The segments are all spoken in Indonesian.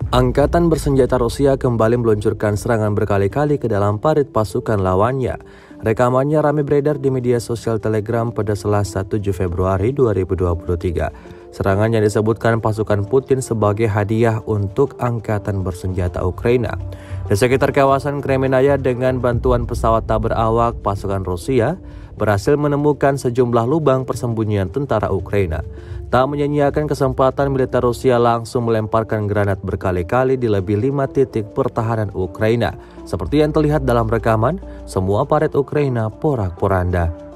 Angkatan bersenjata Rusia kembali meluncurkan serangan berkali-kali ke dalam parit pasukan lawannya. Rekamannya ramai beredar di media sosial Telegram pada Selasa 7 Februari 2023. Serangan yang disebutkan pasukan Putin sebagai hadiah untuk angkatan bersenjata Ukraina. Di sekitar kawasan Kremenaya dengan bantuan pesawat tak berawak, pasukan Rusia berhasil menemukan sejumlah lubang persembunyian tentara Ukraina. Tak menyia-nyiakan kesempatan, militer Rusia langsung melemparkan granat berkali-kali di lebih 5 titik pertahanan Ukraina. Seperti yang terlihat dalam rekaman, semua parit Ukraina porak-poranda.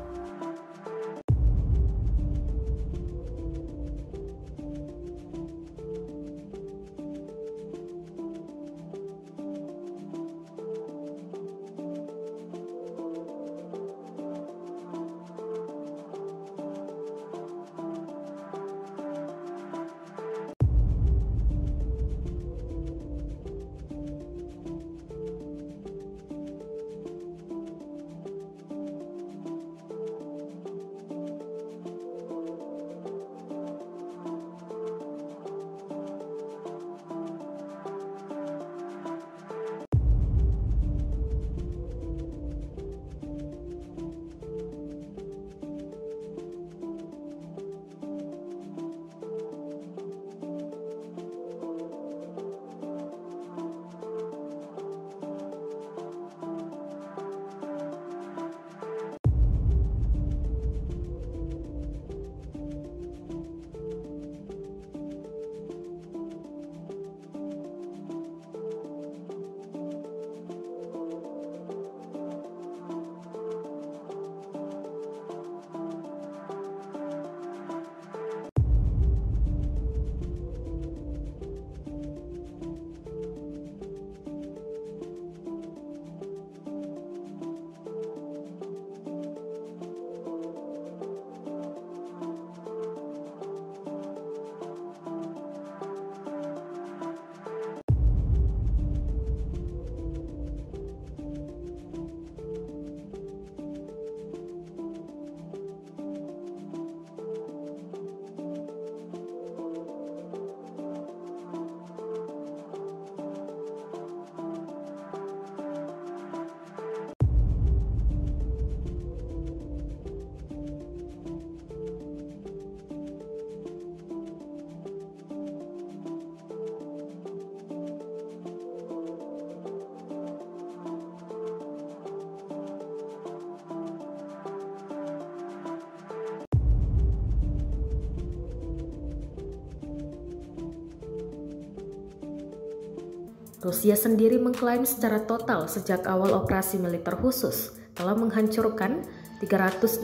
Rusia sendiri mengklaim secara total sejak awal operasi militer khusus telah menghancurkan 382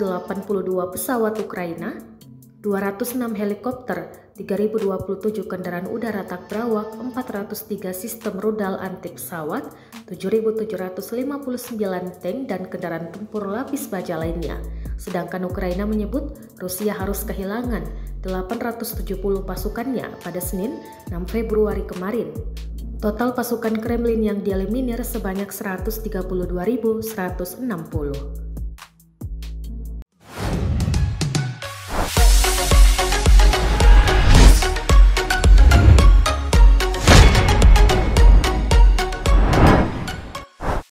pesawat Ukraina, 206 helikopter, 3027 kendaraan udara tak berawak, 403 sistem rudal anti pesawat, 7759 tank dan kendaraan tempur lapis baja lainnya. Sedangkan Ukraina menyebut Rusia harus kehilangan 870 pasukannya pada Senin 6 Februari kemarin. Total pasukan Kremlin yang dieliminir sebanyak 132.160.